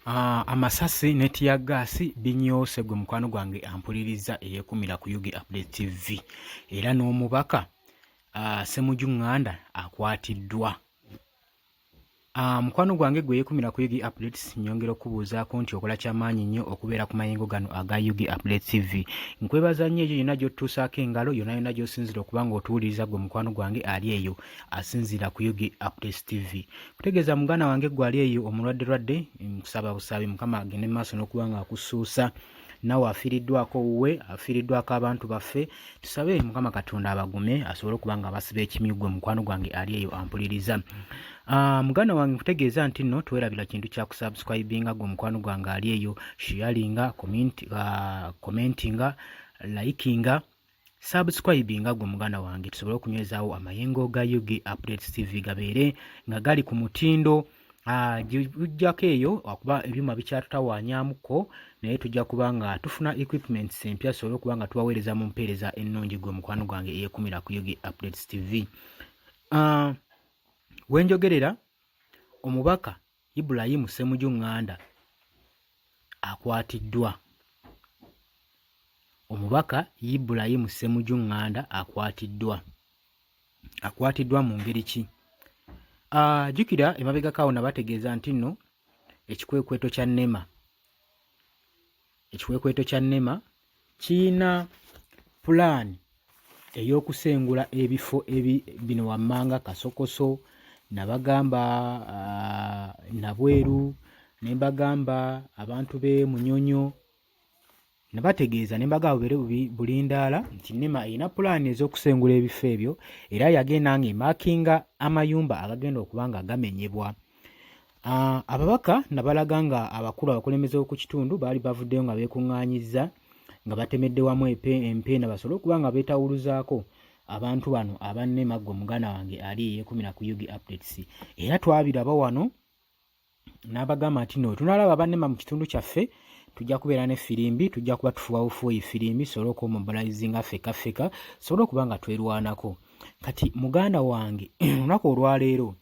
Amasasi ne tiyaggaasi binyoose gwe mukwano gwange ampuliriza eyeekumira ku UG Update TV era n'omubaka Ssemujju Nganda akwatiddwa. Mukwano gwange gwe yeekumira ku UG Updates nnyongera okubuuzaako nti okola kyamaanyi nnyo okubeera ku mayengo gano aga UG Update TV. Nkwebaza nnyo egyo yonna gy'otutuusaako engalo yonna yonna gy'osinzira okuba ng'otuwuliriza gwe mukwano gwange ali eyo asinzira ku UG Updates TV. Kutegeeza muganda wange gwe ali eyo omulwadde nkusaba busabi Mukama agende mu maaso n'okuba ng'akusuusa. Nawe afiiriddwako wuwe, afiiriddwako abantu baffe, tusabe Mukama Katonda abagume asobole okuba nga abasiba ekimyu gwe mukwano gwange ali eyo ampuliriza. Muganda wange nkutegeeza nti nno twerabira kintu kya kusubscribinga gwe mukwano gwange ali eyo, sharinga, commentinga, likinga, subscribinga gwe muganda wange tusobole okunywezaawo amayengo ga UG Updates TV gabeere nga gali ku mutindo. Gijjako eyo okuba ebyuma bikyatutawaanyaamuko naye tujja kuba nga tufuna equipments empya tusobole okuba nga tubaweereza mu mpeereza ennungi gwe mukwano gwange eyeekumira ku UG Updates TV. Wenjogerera omubaka Ibrahim Ssemujju Nganda akwatiddwa. Omubaka Ibrahim Ssemujju Nganda akwatiddwa mu ngeri ki? Jjukira emabegako awo nabategeeza nti nno ekikwekweto kya NEMA kiyina pulaani ey'okusengula ebifo bino wammanga Kasokoso, nabagamba Nabweru, ne mbagamba abantu b'e Munyonyo, nabategeeza ne mbagamba Bulindaala nti NEMA erina pulaani ez'okusengula ebifo ebyo era yagenda ng'emaakinga amayumba agagenda okuba nga gamenyebwa. Ababaka nabalaga nga abakulu abakulembeze ku kitundu baali bavuddeyo nga beekuŋŋaanyizza nga batemedde wamu empeena basobole okuba nga beetawuluzaako abantu bano aba NEMA gwe muganda wange ali eyeekumira ku UG Updates. Era twabiraba wano n'abagamba nti no tunalaba aba NEMA mu kitundu kyaffe tujja kubeera ne firimbi, tujja kuba tufuba bufuuyi firimbi sobole okumobilizinga feka sobole okuba nga twerwanako. Kati muganda wange olunaku olwaleero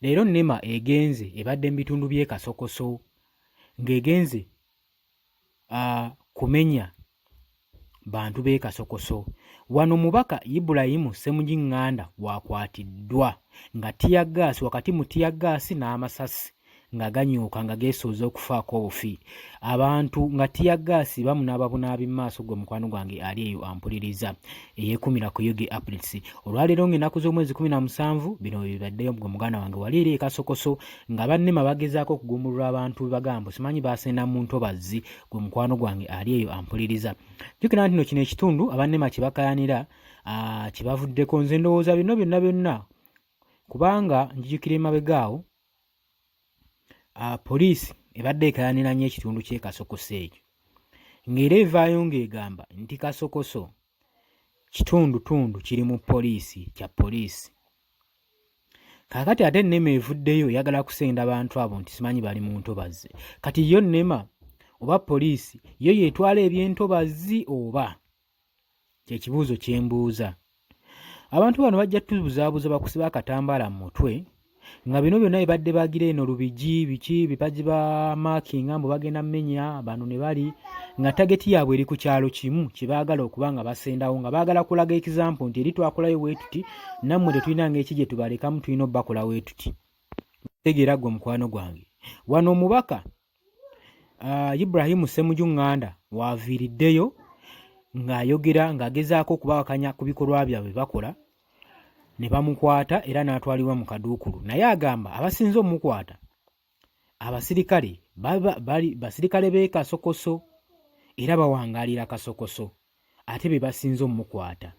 NEMA egenze ebadde mu bitundu by'e Kasokoso ng'egenze kumenya bantu b'e Kasokoso. Wano mubaka Ibrahim Ssemujju Nganda waakwatiddwa nga tiyaggaasi wakati mu tiyaggaasi n'amasasi nga ganyuuka nga geesooza okufaako obufi. Abantu nga tiyaggaasi bamunaababunaabi mu maaso gwe mukwano gwange ali eyo ampuliriza eyeekumira ku UG Updates. Olwaleero ng'ennaku z'omwezi 17 bino bibaddeyo gwe muganda wange wali eri e Kasokoso nga ba NEMA bagezaako okugumbulula abantu bebagambo simanyi baasenda mu ntobazzi gwe mukwano gwange ali eyo ampuliriza. Jjukira nti no kino ekitundu aba NEMA kye bakayanira kye bavuddeko nze ndowooza byonna kubanga njijukira emabegaawo poliisi ebadde ekayanira nnyo ekitundu ky'e Kasokoso ekyo ng'era evaayo ng'egamba nti Kasokoso kitundu kirimu kya poliisi. Kaakati ate NEMA evuddeyo eyagala kusenda abantu abo nti simanyi bali mu ntobazzi. Kati yo NEMA oba poliisi yo yeetwala eby'entobazzi oba? Kyekibuuzo kye mbuuza. Abantu bano bajja tubuzaabuza bakusiba akatambaala mu mutwe nga bino byonna ebadde bagira eno lubigi biki bipaji ba maakinga mbu bagenda mmenya bano ne bali nga tageti yaabwe eri ku kyalo kimu kye baagala okuba nga basendawo nga baagala kulaga example nti eri twakolayo bwe tuti nammwe tetulina ng'eki gye tubalekamu tulina obbakola bwe tuti. Tegeera gwe mukwano gwange wano omubaka Ibrahim Ssemujju Nganda waaviiriddeyo ng'ayogera ng'agezaako okubawakanya ku bikolwa byabwe bakola ne bamukwata era n'atwalibwa mu kaduukulu. Naye agamba abasinze omukwata abasirikale basirikale b'e Kasokoso era bawangaalira Kasokoso ate be basinze omukwata.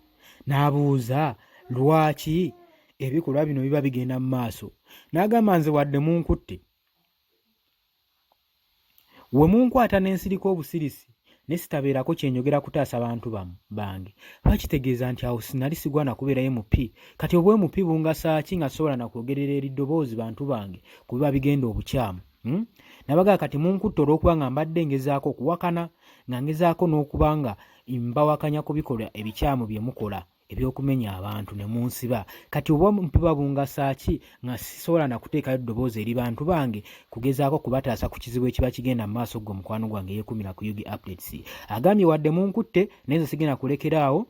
N'abuuza lwaki ebikolwa bino biba bigenda mu maaso. N'agamba nze wadde munkutte we munkwata n'ensirika obusirisi ne sitabeerako kyenjogera kutaasa abantu bange bakitegeeza nti awo sinali sigwa na kubeera MP. Kati obwe MP bungasa ki nga sobola na kwogerera eri ddoboozi bantu bange ku biba bigenda obukyamu. Nabagaa kati munkutte olw'okuba nga mbadde ngezaako okuwakana nga ngezaako n'okuba nga mbawakanya ku bikolwa ebikyamu bye mukola ebyokumenya abantu ne munsiba kati oba mpiba bungasa ki nga sisobola nakuteekayo ddoboozi eri bantu bange kugezaako kubataasa ku kizibu ekiba kigenda mu maaso gwe mukwano gwange yeekumira ku Yugi Updates. Agambye wadde munkutte naye nze sigenda kulekeraawo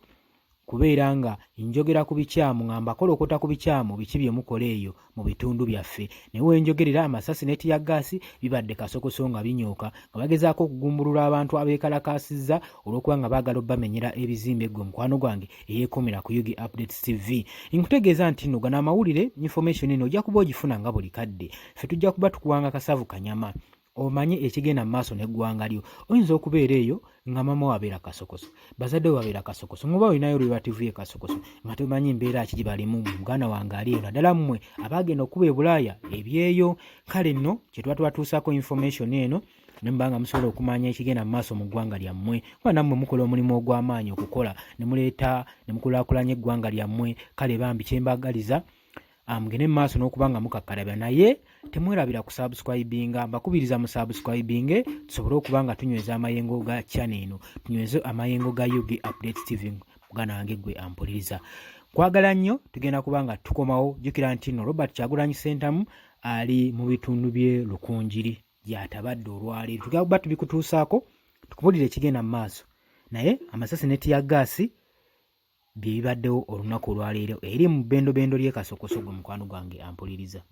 kubeera nga njogera ku bikyamu nga mbakolokota ku bikyamu biki bye mukola eyo mu bitundu byaffe. Naye wenjogerera amasasi ne tiyaggaasi bibadde kasokoso nga binyooka nga bagezaako okugumbulula abantu abeekalakaasizza olw'okuba nga baagala obbamenyera ebizimbe gwe mukwano gwange eyeekomera ku Yugi Updates TV. Nkutegeeza nti nno gano amawulire information eno ojja kuba ogifuna nga buli kadde. Ffe tujja kuba tukuwanga kasavu kanyama omanye ekigenda mu maaso n'eggwanga lyo. Oyinza okubeera eyo nga mama wabeera kasokoso, bazadde we babeera kasokoso, muba olinayo relative ye kasokoso nga tomanyi mbeera ki balimu. Muganda wange ali eyo naddala mmwe abaagenda okuba e Bulaaya ebyeyo. Kale nno kye tuba tubatuusaako information eno ne mubanga musobola okumanya ekigenda mu maaso mu ggwanga lyammwe kuba nammwe mukola omulimu ogw'amaanyi okukola ne muleeta ne mukulaakulanya eggwanga lyammwe. Kale bambi kye mbagaliza mugende mu maaso n'okuba nga mukakkalabya naye temwerabira ku subscribinga. Mbakubiriza mu subscribinge tusobole okuba nga tunyweza amayengo ga channel eno, tunyweze amayengo ga Yugi Updates TV. Muganda wange gwe ampuliriza, kwagala nnyo. Tugenda kuba nga tukomawo. Jjukira nti nno Robert Kyagulanyi Ssentamu ali mu bitundu by'e Lukunjiri gy'atabadde olwaleero. Tugenda kuba tubikutuusaako tukubulire ekigenda mu maaso, naye amasasi ne tiyaggaasi bye bibaddewo olunaku olwaleero eri mu bbendobendo ly'e Kasokoso gwe mukwano gwange ampuliriza.